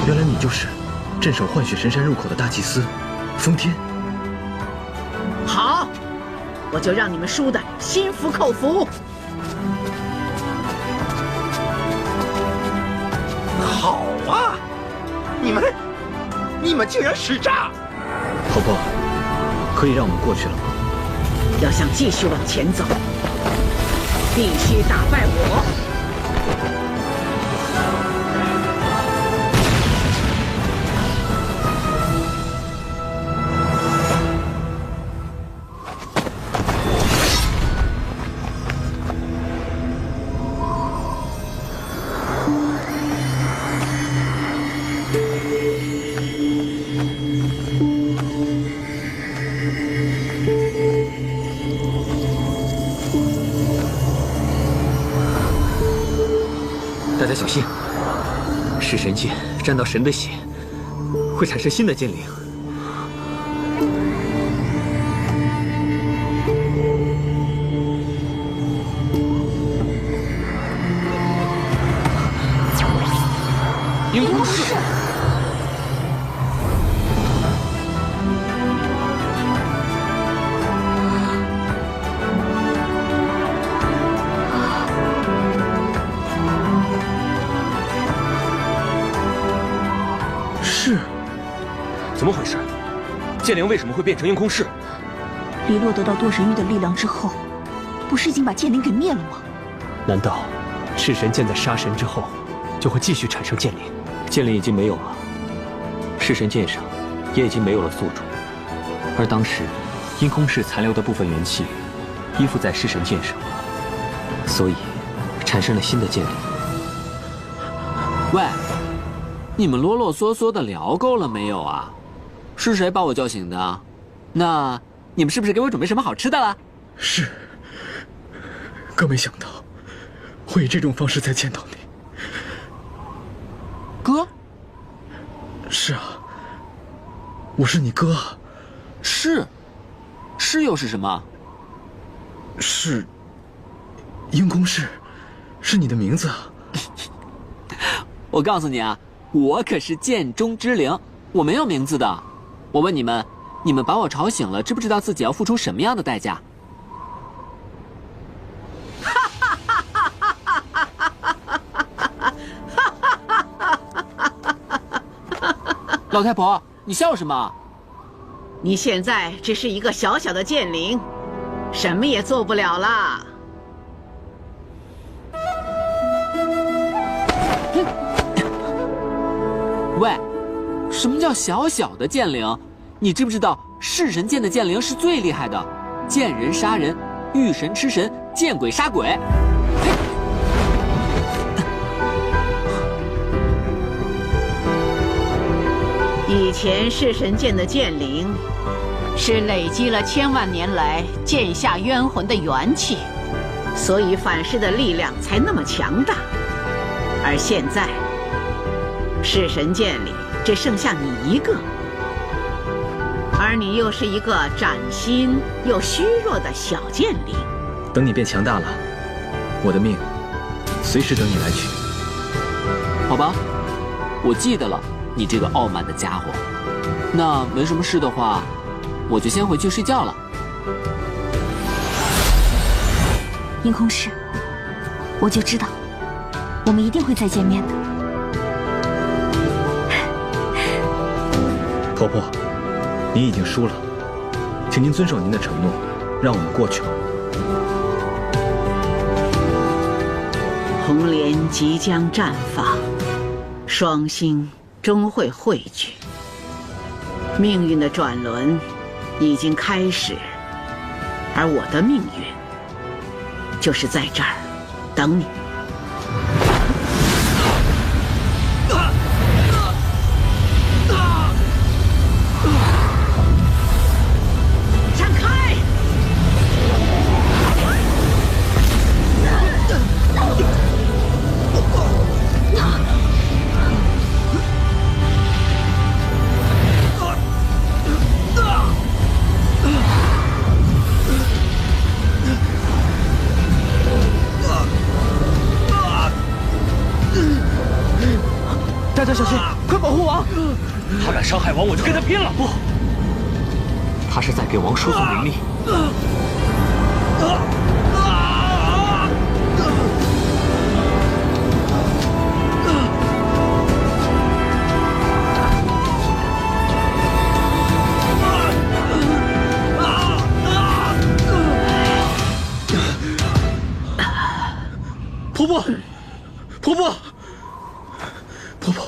原来你就是镇守幻雪神山入口的大祭司，风天。好，我就让你们输得心服口服。好啊，你们竟然使诈！婆婆，可以让我们过去了吗？要想继续往前走，必须打败我。大家小心，噬神剑沾到神的血，会产生新的剑灵。阴空式。怎么回事？剑灵为什么会变成阴空式？黎洛得到多神域的力量之后，不是已经把剑灵给灭了吗？难道赤神剑在杀神之后，就会继续产生剑灵？剑灵已经没有了，噬神剑上也已经没有了宿主，而当时阴空式残留的部分元气依附在噬神剑上，所以产生了新的剑灵。喂，你们啰啰嗦嗦的聊够了没有啊？是谁把我叫醒的？那你们是不是给我准备什么好吃的了？是，可没想到会以这种方式再见到你。哥？是啊，我是你哥啊。是又是什么？是阴空式，是你的名字啊。我告诉你啊，我可是剑中之灵，我没有名字的。我问你们，你们把我吵醒了，知不知道自己要付出什么样的代价？老太婆，你笑什么？你现在只是一个小小的剑灵，什么也做不了啦。喂，什么叫小小的剑灵？你知不知道噬神剑的剑灵是最厉害的？见人杀人，遇神吃神，见鬼杀鬼。以前噬神剑的剑灵是累积了千万年来剑下冤魂的元气，所以反噬的力量才那么强大。而现在噬神剑里只剩下你一个，而你又是一个崭新又虚弱的小剑灵。等你变强大了，我的命随时等你来取。好吧，我记得了，你这个傲慢的家伙。那没什么事的话，我就先回去睡觉了。阴空师，我就知道，我们一定会再见面的。婆婆，您已经输了，请您遵守您的承诺，让我们过去吧。红莲即将绽放，双星终会汇聚，命运的转轮已经开始，而我的命运就是在这儿等你。闪开！快保护王！他敢伤害王，我就跟他拼了！不，他是在给王输送灵力。婆婆，婆婆，婆婆，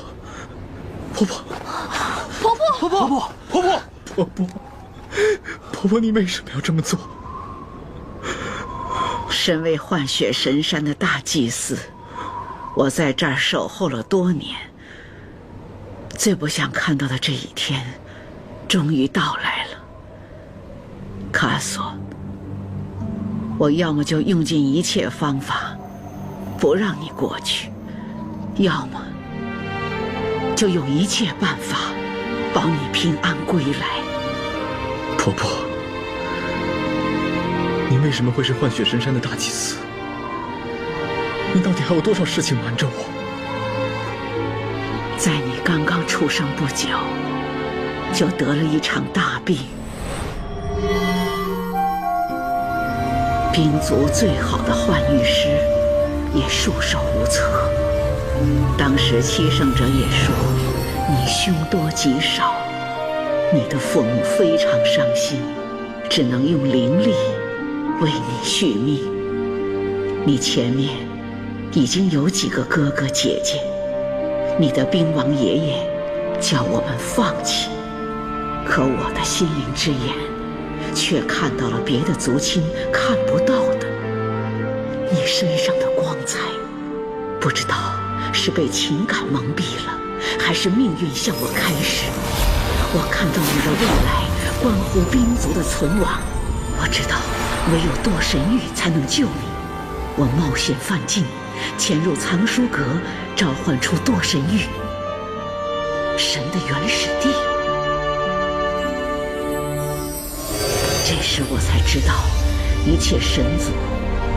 婆婆，婆婆，婆婆，婆婆，婆婆，婆婆，你为什么要这么做？身为幻血神山的大祭司，我在这儿守候了多年，最不想看到的这一天，终于到来了。卡索，我要么就用尽一切方法，不让你过去，要么就用一切办法保你平安归来。婆婆，你为什么会是幻血神山的大祭司？你到底还有多少事情瞒着我？在你刚刚出生不久，就得了一场大病，兵族最好的幻玉师也束手无策。当时七圣者也说你凶多吉少，你的父母非常伤心，只能用灵力为你续命。你前面已经有几个哥哥姐姐，你的兵王爷爷叫我们放弃，可我的心灵之眼却看到了别的族亲看不到的。你身上的光彩，不知道是被情感蒙蔽了，还是命运向我开示。我看到你的未来关乎兵族的存亡，我知道唯有堕神域才能救你。我冒险犯境，潜入藏书阁，召唤出堕神域，神的原始地。这时我才知道，一切神族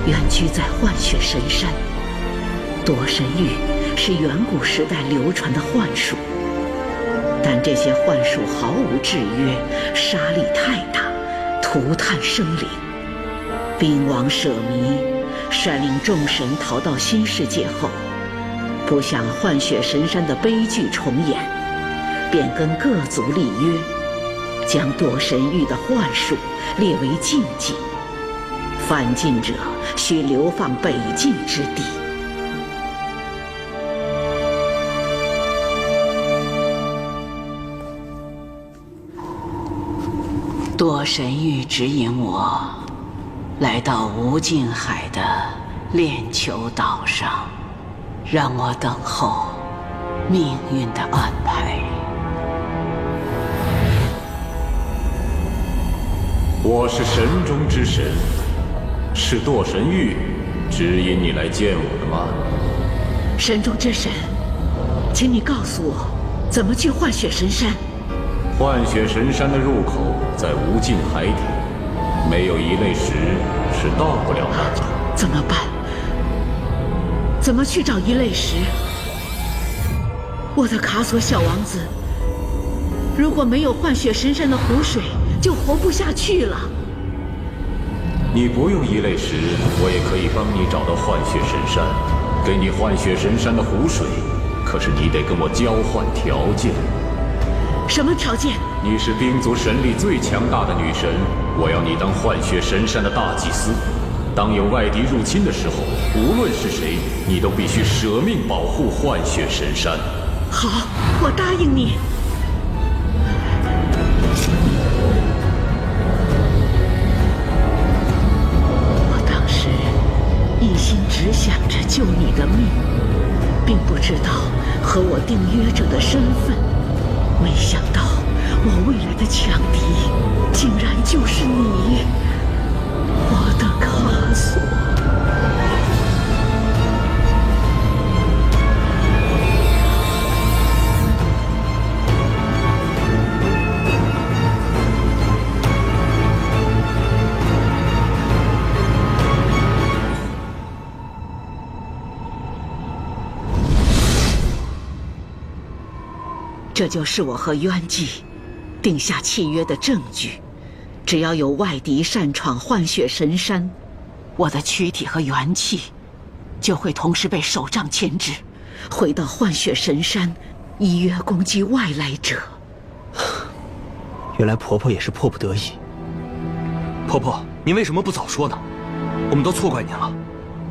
原居在幻血神山。堕神域是远古时代流传的幻术，但这些幻术毫无制约，杀力太大，涂炭生灵。兵王舍弥率领众神逃到新世界后，不想幻血神山的悲剧重演，便跟各族立约，将堕神域的幻术列为禁忌，犯禁者需流放北境之地。堕神域指引我来到无尽海的炼球岛上，让我等候命运的安排。我是神中之神，是堕神域指引你来见我的吗？神中之神，请你告诉我，怎么去幻血神山？幻血神山的入口在无尽海底，没有一类石是到不了那的。怎么办？怎么去找一类石？我的卡索小王子，如果没有幻血神山的湖水，就活不下去了。你不用一类石，我也可以帮你找到幻血神山，给你幻血神山的湖水。可是你得跟我交换条件。什么条件？你是兵族神力最强大的女神，我要你当幻血神山的大祭司。当有外敌入侵的时候，无论是谁，你都必须舍命保护幻血神山。好，我答应你。我当时一心只想着救你的命，并不知道和我订约者的身份。没想到我未来的强敌竟然就是你，我的卡索。这就是我和冤祭定下契约的证据。只要有外敌擅闯幻血神山，我的躯体和元气就会同时被手杖牵制，回到幻血神山，依约攻击外来者。原来婆婆也是迫不得已。婆婆，您为什么不早说呢？我们都错怪您了。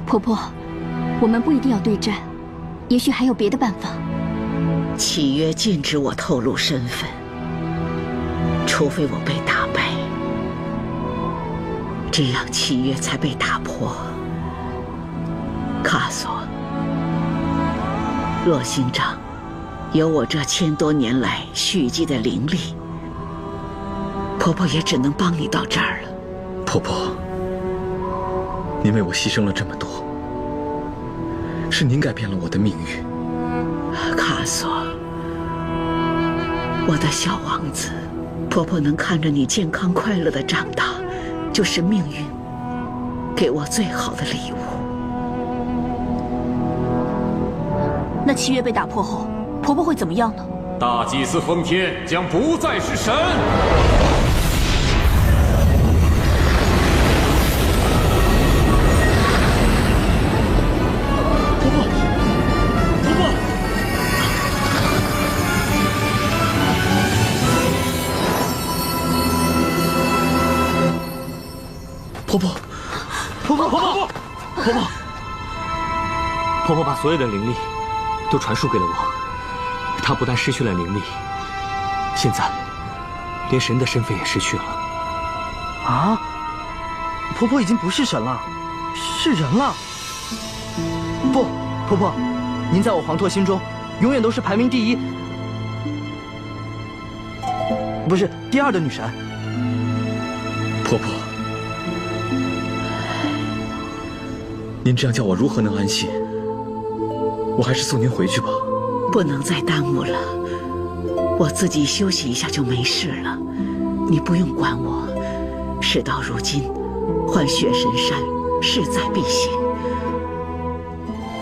婆婆，我们不一定要对战，也许还有别的办法。契约禁止我透露身份，除非我被打败，这样契约才被打破。卡索，若星掌有我这1000多年来蓄积的灵力，婆婆也只能帮你到这儿了。婆婆，您为我牺牲了这么多，是您改变了我的命运。卡索，我的小王子，婆婆能看着你健康快乐的长大，就是命运给我最好的礼物。那契约被打破后，婆婆会怎么样呢？大祭司封天将不再是神。婆婆，婆婆，婆婆，婆婆，婆婆把所有的灵力都传输给了我，她不但失去了灵力，现在连神的身份也失去了。啊！婆婆已经不是神了，是人了。不，婆婆，您在我黄拓心中永远都是排名第1，不是第2的女神。婆婆，您这样叫我如何能安心？我还是送您回去吧。不能再耽误了，我自己休息一下就没事了，你不用管我。事到如今，幻血神山势在必行，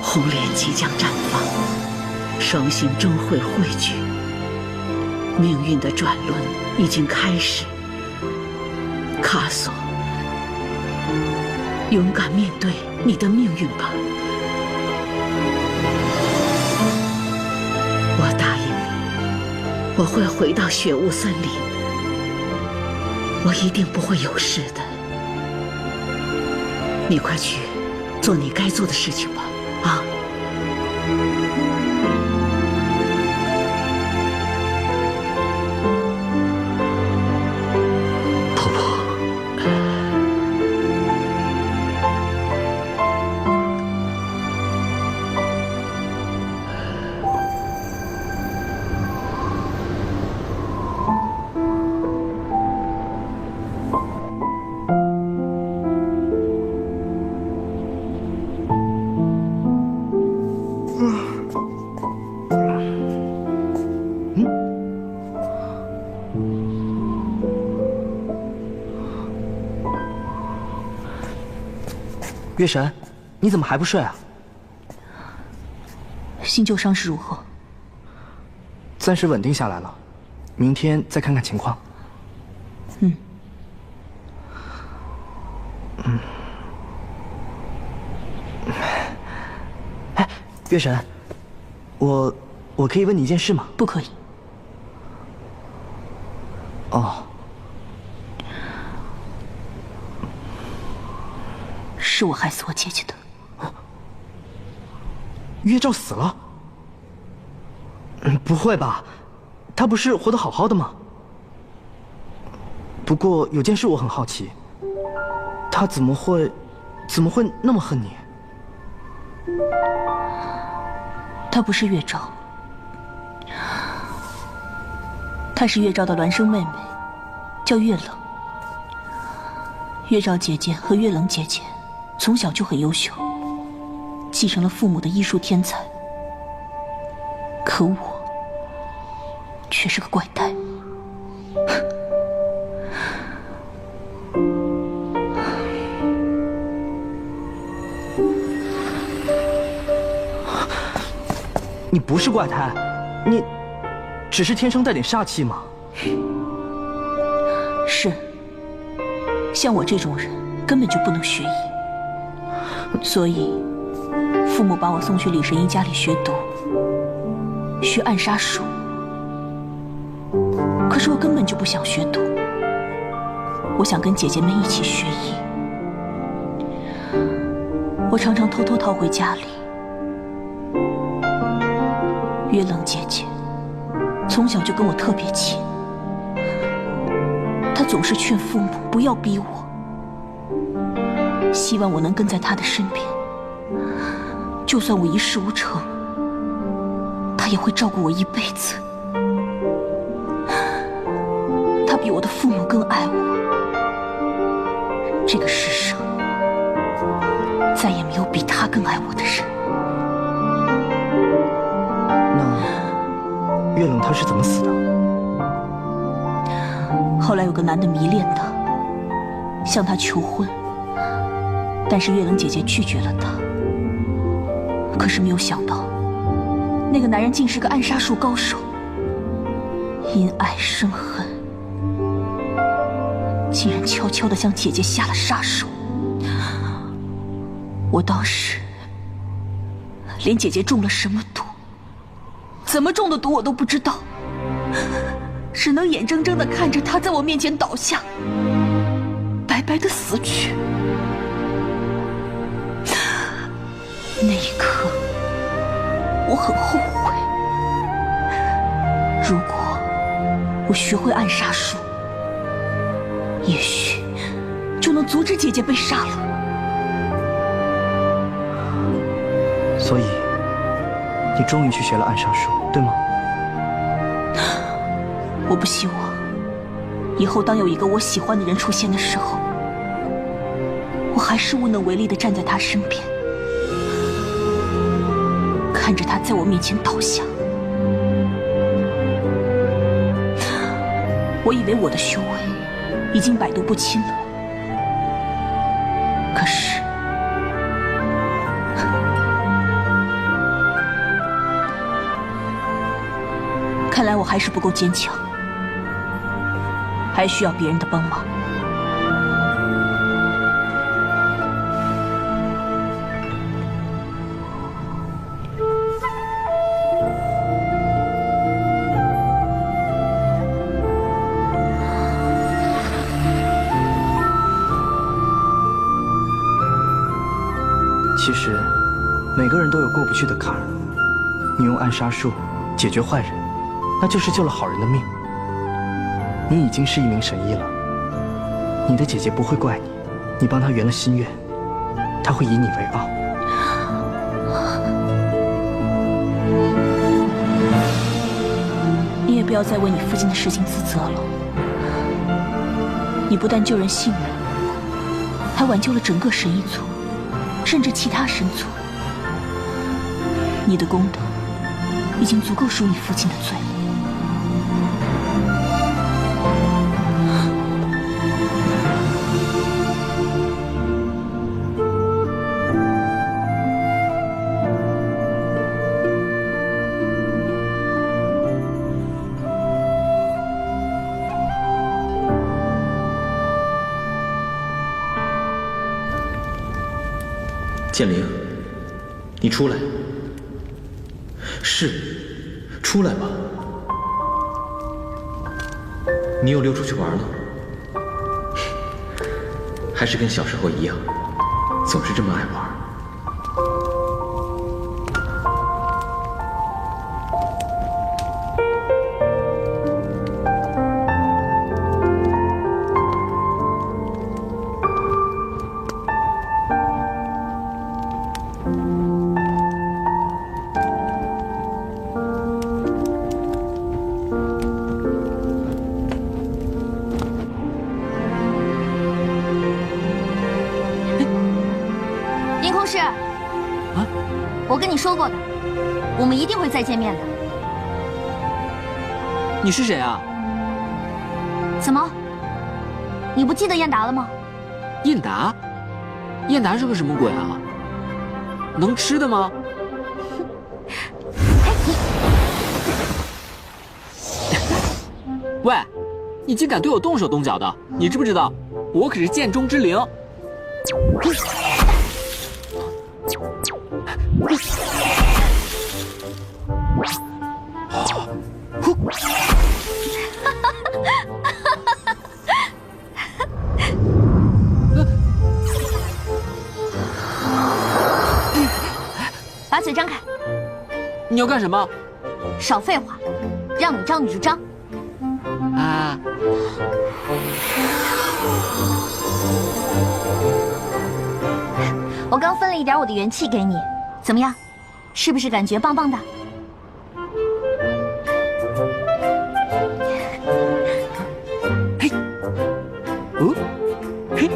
红莲即将绽放，双星终会汇聚，命运的转轮已经开始。卡索，勇敢面对你的命运吧。我答应你，我会回到雪雾森林，我一定不会有事的。你快去做你该做的事情吧，啊！婆婆，月神，你怎么还不睡啊？新旧伤势如何？暂时稳定下来了，明天再看看情况。哎，月神，我可以问你一件事吗？不可以。哦。是我害死我姐姐的。月照死了？不会吧，她不是活得好好的吗？不过有件事我很好奇，她怎么会那么恨你？她不是月照，她是月照的孪生妹妹，叫月冷。月照姐姐和月冷姐姐从小就很优秀，继承了父母的医术天才。可我却是个怪胎。你不是怪胎，只是天生带点煞气嘛。是，像我这种人根本就不能学艺，所以父母把我送去李神医家里学毒，学暗杀术。可是我根本就不想学毒，我想跟姐姐们一起学艺。我常常偷偷逃回家里。月冷姐姐从小就跟我特别亲，她总是劝父母不要逼我，希望我能跟在她的身边。就算我一事无成，她也会照顾我一辈子。她比我的父母更爱我。这个世上再也没有比她更爱我的人。月冷他是怎么死的？后来有个男的迷恋她，向她求婚，但是月冷姐姐拒绝了他。可是没有想到，那个男人竟是个暗杀术高手，因爱生恨，竟然悄悄地向姐姐下了杀手。我当时连姐姐中了什么毒，怎么中的毒我都不知道，只能眼睁睁地看着她在我面前倒下，白白的死去。那一刻，我很后悔。如果我学会暗杀术，也许就能阻止姐姐被杀了。所以，你终于去学了暗杀术，对吗？我不希望以后当有一个我喜欢的人出现的时候，我还是无能为力地站在他身边，看着他在我面前倒下。我以为我的修为已经百毒不侵了，可是看来我还是不够坚强，还需要别人的帮忙。其实，每个人都有过不去的坎儿。你用暗杀术解决坏人，那就是救了好人的命。你已经是一名神医了，你的姐姐不会怪你，你帮她圆了心愿，她会以你为傲。你也不要再为你父亲的事情自责了。你不但救人性命，还挽救了整个神医族，甚至其他神族。你的功德已经足够赎你父亲的罪。剑灵，你出来。是，出来吧。你又溜出去玩了？还是跟小时候一样，总是这么爱玩。我跟你说过的，我们一定会再见面的。你是谁啊？怎么？你不记得燕达了吗？燕达？燕达是个什么鬼啊？能吃的吗？喂，你竟敢对我动手动脚的，你知不知道，我可是剑中之灵。把嘴张开！你要干什么？少废话，让你张你就张。啊！我刚分了一点我的元气给你，怎么样？是不是感觉棒棒的？嘿，哦，嘿，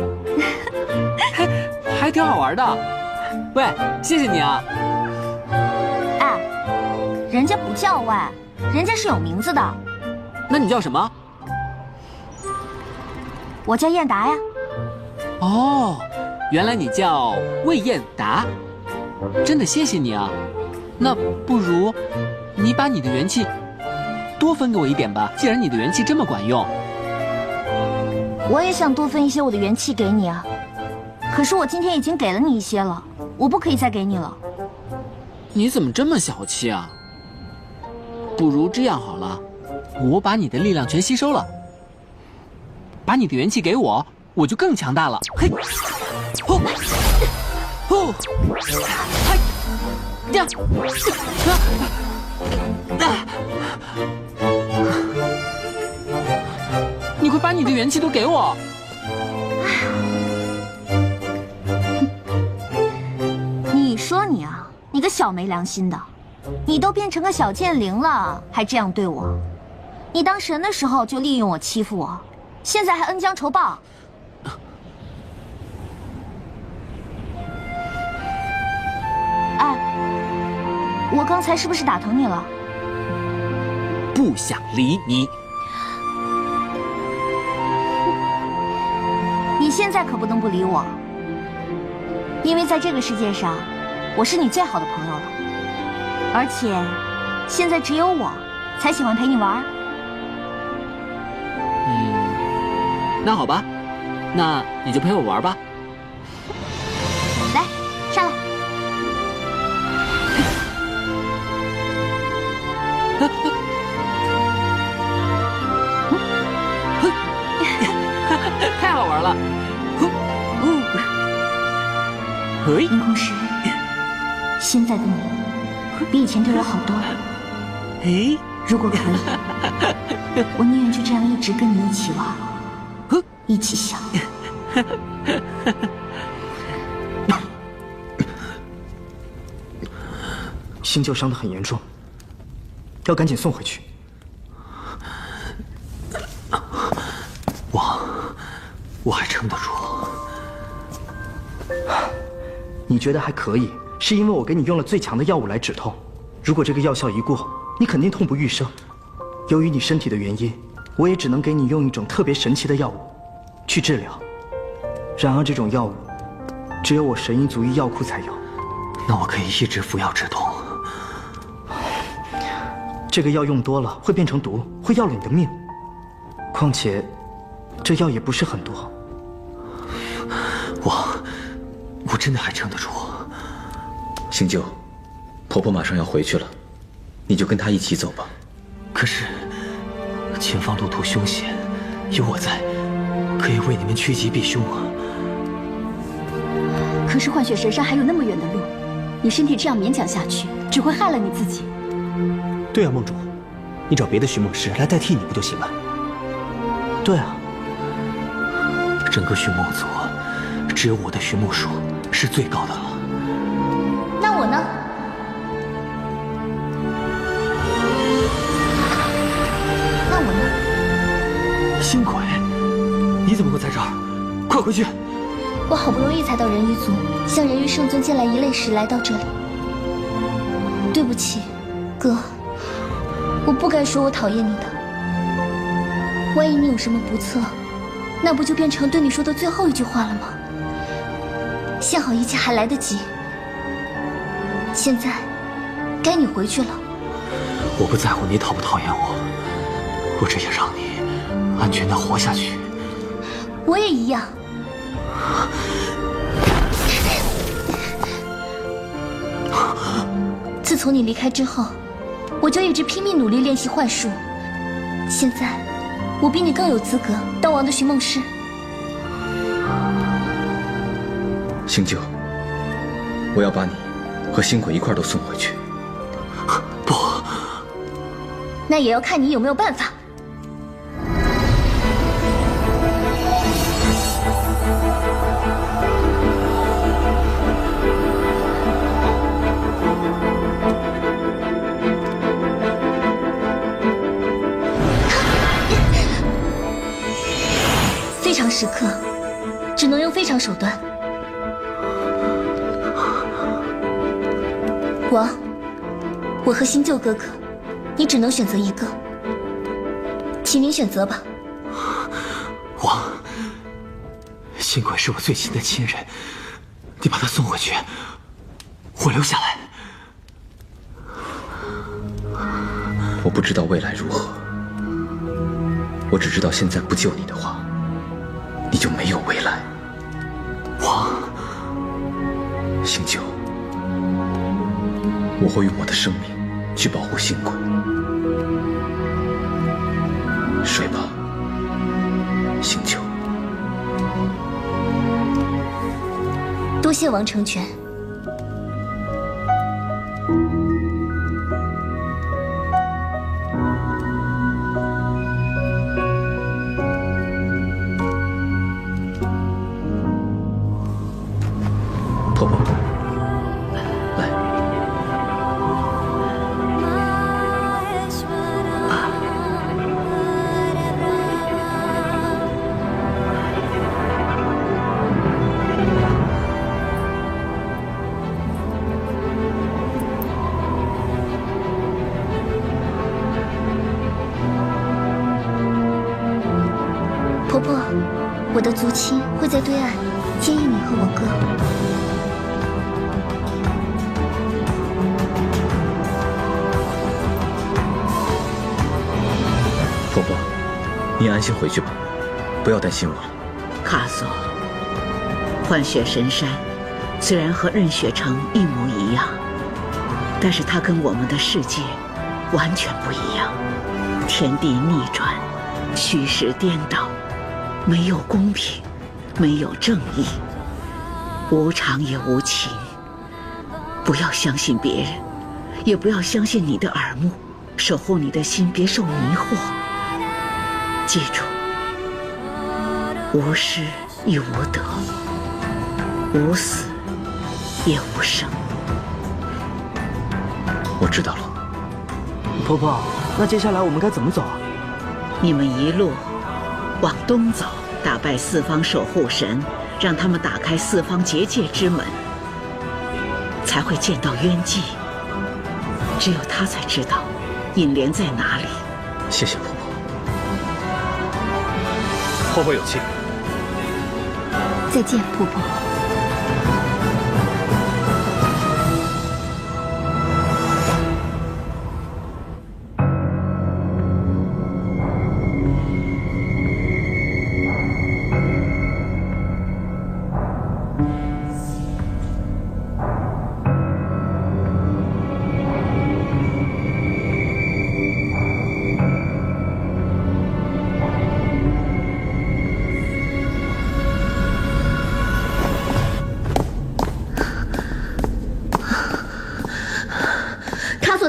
还挺好玩的。喂，谢谢你啊。哎，人家不叫喂，人家是有名字的。那你叫什么？我叫燕达呀。哦，原来你叫魏燕达，真的谢谢你啊。那不如你把你的元气多分给我一点吧，既然你的元气这么管用。我也想多分一些我的元气给你啊，可是我今天已经给了你一些了，我不可以再给你了。你怎么这么小气啊？不如这样好了，我把你的力量全吸收了，把你的元气给我，我就更强大了。嘿，哦，哦，嗨，呀，你快把你的元气都给我！你说你啊，你个小没良心的，你都变成个小剑灵了，还这样对我？你当神的时候就利用我欺负我，现在还恩将仇报。哎，我刚才是不是打疼你了？不想理你。你现在可不能不理我，因为在这个世界上，我是你最好的朋友了，而且现在只有我才喜欢陪你玩。那好吧，那你就陪我玩吧。来，上来。太好玩了！阴空师，现在的你比以前对我好多了。哎，如果可以，我宁愿就这样一直跟你一起玩，一起笑。新旧伤得很严重，要赶紧送回去。我还撑得住。你觉得还可以，是因为我给你用了最强的药物来止痛。如果这个药效一过，你肯定痛不欲生。由于你身体的原因，我也只能给你用一种特别神奇的药物去治疗。然而这种药物，只有我神医族医药库才有。那我可以一直服药止痛。这个药用多了会变成毒，会要了你的命。况且，这药也不是很多。我真的还撑得住。星舅，婆婆马上要回去了，你就跟她一起走吧。可是，前方路途凶险，有我在，可以为你们趋吉避凶啊。可是幻雪神山还有那么远的路，你身体这样勉强下去，只会害了你自己。对啊，梦主，你找别的寻梦师来代替你不就行了？对啊，整个寻梦族，只有我的寻梦术是最高的了。那我呢？那我呢？星鬼，你怎么会在这儿？快回去！我好不容易才到人鱼族，向人鱼圣尊借来一类石来到这里。对不起，哥，我不该说我讨厌你的。万一你有什么不测，那不就变成对你说的最后一句话了吗？幸好一切还来得及。现在，该你回去了。我不在乎你讨不讨厌我，我只想让你安全的活下去。我也一样。自从你离开之后，我就一直拼命努力练习幻术。现在，我比你更有资格当王的寻梦师。星九，我要把你和星鬼一块都送回去。不，那也要看你有没有办法。非常时刻，只能用非常手段。王，我和新旧哥哥，你只能选择一个，请您选择吧。王，星鬼是我最亲的亲人，你把他送回去，我留下来。我不知道未来如何，我只知道现在不救你的话，你就没有未来。王，星九，我会用我的生命去保护星鬼。睡吧，星九。多谢王成全。婆婆，来。婆婆，我的族亲会在对岸接应你和我哥。婆婆，你安心回去吧，不要担心我了。卡索，幻雪神山虽然和任雪城一模一样，但是它跟我们的世界完全不一样。天地逆转，虚实颠倒，没有公平，没有正义，无常也无情。不要相信别人，也不要相信你的耳目，守护你的心，别受迷惑。记住，无失亦无得，无死也无生。我知道了。婆婆，那接下来我们该怎么走啊？你们一路往东走，打败四方守护神，让他们打开四方结界之门，才会见到冤祭。只有他才知道引莲在哪里。谢谢婆婆。婆婆有气。再见，婆婆。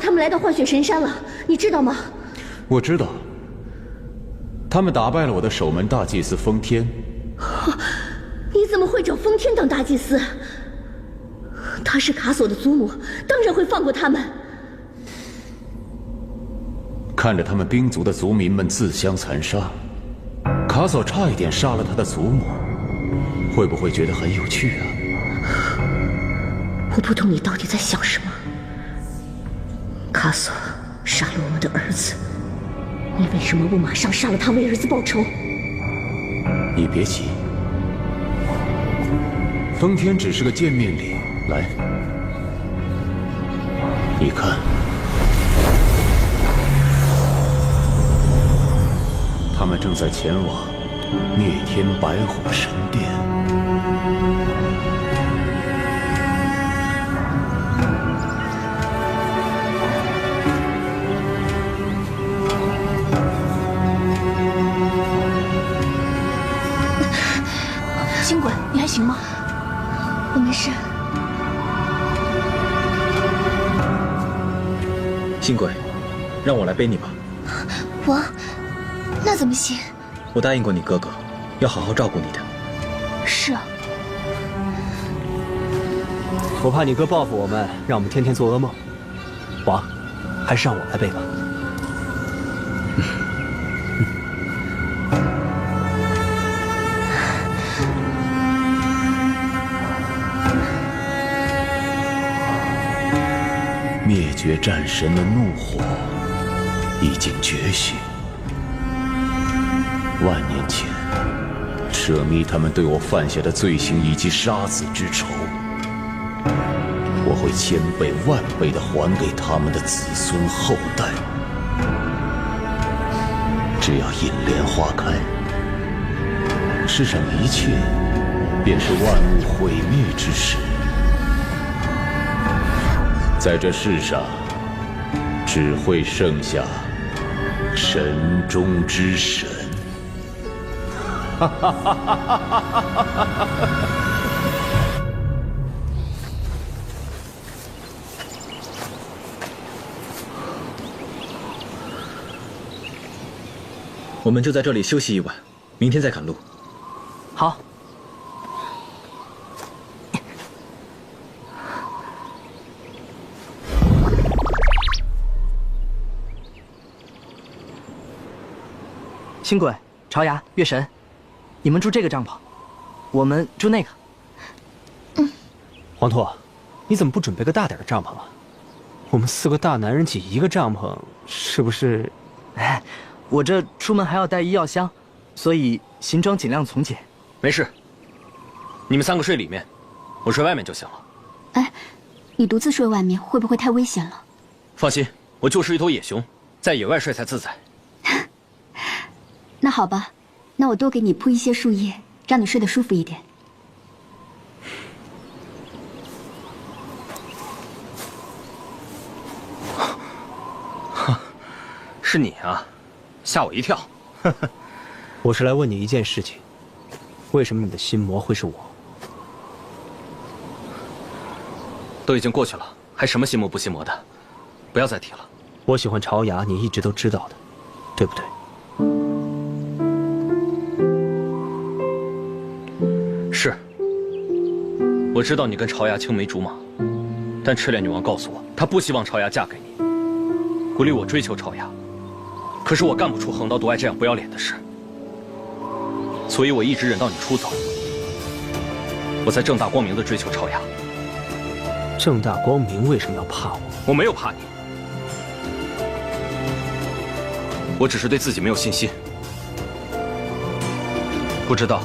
他们来到幻雪神山了，你知道吗？我知道，他们打败了我的守门大祭司封天。你怎么会找封天当大祭司？他是卡索的祖母，当然会放过他们。看着他们兵族的族民们自相残杀，卡索差一点杀了他的祖母，会不会觉得很有趣啊？我不懂你到底在想什么。卡索杀了我们的儿子，你为什么不马上杀了他，为儿子报仇？你别急，封天只是个见面礼。来，你看，他他们正在前往灭天白虎神殿。星鬼，你还行吗？我没事。星鬼，让我来背你吧。我，那怎么行？我答应过你哥哥，要好好照顾你的。是啊。我怕你哥报复我们，让我们天天做噩梦。王，还是让我来背吧。灭绝战神的怒火已经觉醒。万年前，舍密他们对我犯下的罪行以及杀子之仇，我会千倍万倍地还给他们的子孙后代。只要引莲花开，世上一切便是万物毁灭之时。在这世上，只会剩下神中之神。我们就在这里休息一晚，明天再赶路。好。星鬼、朝牙、月神，你们住这个帐篷，我们住那个。黄拓，你怎么不准备个大点的帐篷啊？我们4个大男人挤一个帐篷，是不是？哎，我这出门还要带医药箱，所以行装尽量从简。没事，你们3个睡里面，我睡外面就行了。哎，你独自睡外面会不会太危险了？放心，我就是一头野熊，在野外睡才自在。那好吧，那我多给你铺一些树叶，让你睡得舒服一点。是你啊，吓我一跳。我是来问你一件事情，为什么你的心魔会是我？都已经过去了，还什么心魔不心魔的，不要再提了。我喜欢朝牙，你一直都知道的，对不对？是，我知道你跟朝牙青梅竹马，但赤练女王告诉我，她不希望朝牙嫁给你，鼓励我追求朝牙。可是我干不出横刀夺爱这样不要脸的事，所以我一直忍到你出走，我才正大光明地追求朝牙。正大光明为什么要怕我？我没有怕你，我只是对自己没有信心。不知道，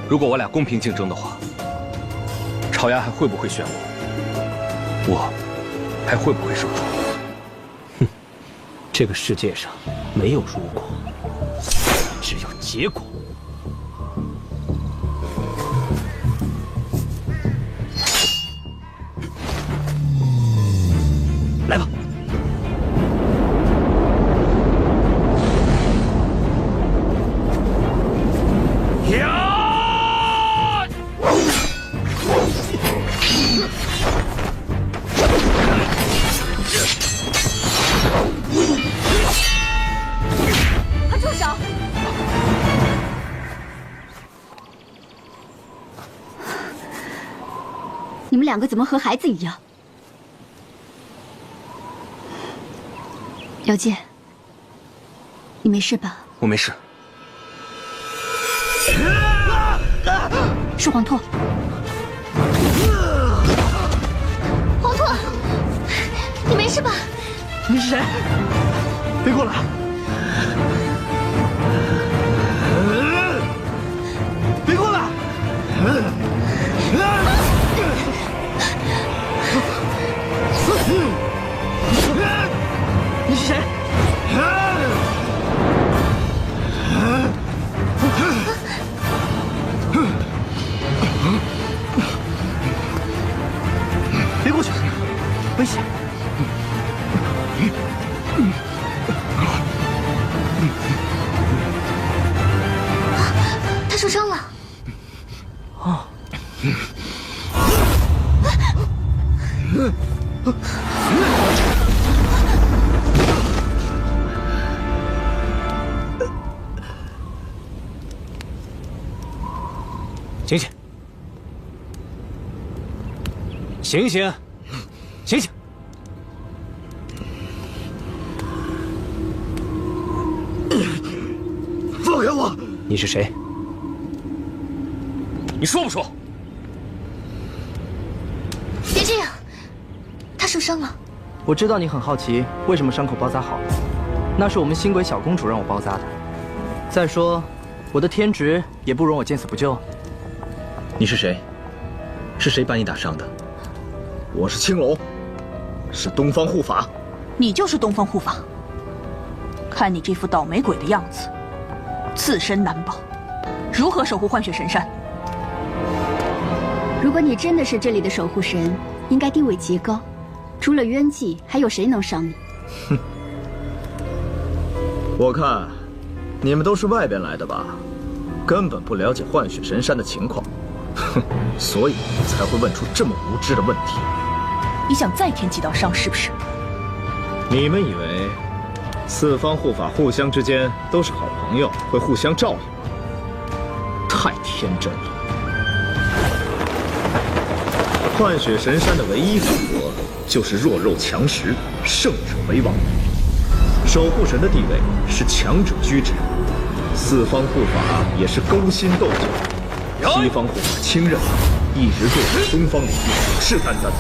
如果我俩公平竞争的话，朝牙还会不会选我？我还会不会胜出？哼，这个世界上没有如果，只有结果。来吧。快住手！你们2个怎么和孩子一样？姚介，你没事吧？我没事。是黄拓。黄拓，你没事吧？你是谁？别过来！别过来！你是谁？醒醒，醒醒，醒醒！放开我！你是谁？你说不说？别这样，他受伤了。我知道你很好奇为什么伤口包扎好了，那是我们星轨小公主让我包扎的。再说，我的天职也不容我见死不救。你是谁？是谁把你打伤的？我是青龙，是东方护法。你就是东方护法。看你这副倒霉鬼的样子，自身难保，如何守护幻雪神山？如果你真的是这里的守护神，应该地位极高。除了冤祭，还有谁能伤你？哼，我看你们都是外边来的吧，根本不了解幻雪神山的情况，哼，所以才会问出这么无知的问题。你想再添几道伤是不是？你们以为四方护法互相之间都是好朋友，会互相照应吗？太天真了。幻雪神山的唯一法则就是弱肉强食，胜者为王。守护神的地位是强者居之，四方护法也是勾心斗角。西方护法清任一直坐在东方领域虎视眈眈。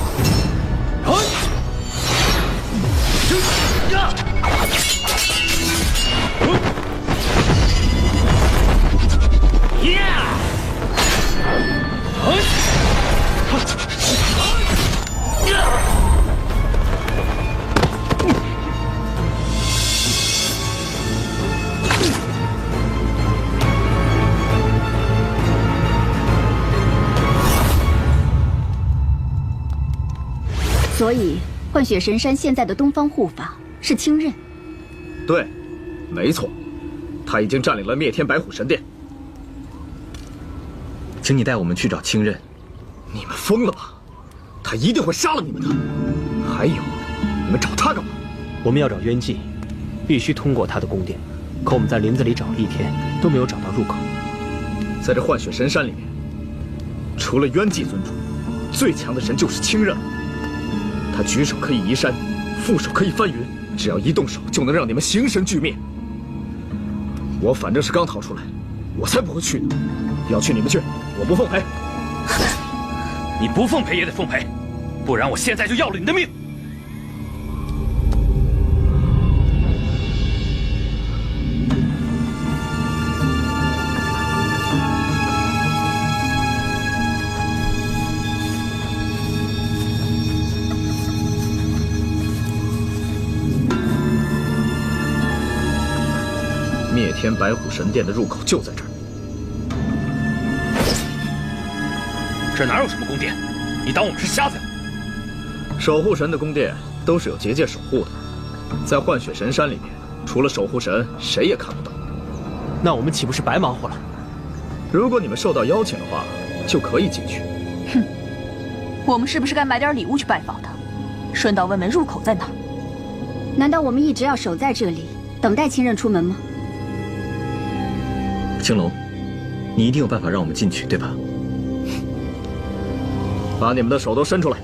所以，幻雪神山现在的东方护法是清任。对，没错，他已经占领了灭天白虎神殿。请你带我们去找清任。你们疯了吧？他一定会杀了你们的。还有，你们找他干嘛？我们要找冤祭，必须通过他的宫殿。可我们在林子里找了一天，都没有找到入口。在这幻雪神山里面，除了冤祭尊主，最强的神就是清任。他举手可以移山，负手可以翻云，只要一动手就能让你们形神俱灭。我反正是刚逃出来，我才不会去呢。要去你们去，我不奉陪。你不奉陪也得奉陪，不然我现在就要了你的命。灭天白虎神殿的入口就在这儿。这哪有什么宫殿？你当我们是瞎子呀？守护神的宫殿都是有结界守护的，在幻雪神山里面，除了守护神，谁也看不到。那我们岂不是白忙活了？如果你们受到邀请的话，就可以进去。哼，我们是不是该买点礼物去拜访他，顺道问问入口在哪？难道我们一直要守在这里，等待清任出门吗？青龙，你一定有办法让我们进去，对吧？把你们的手都伸出来。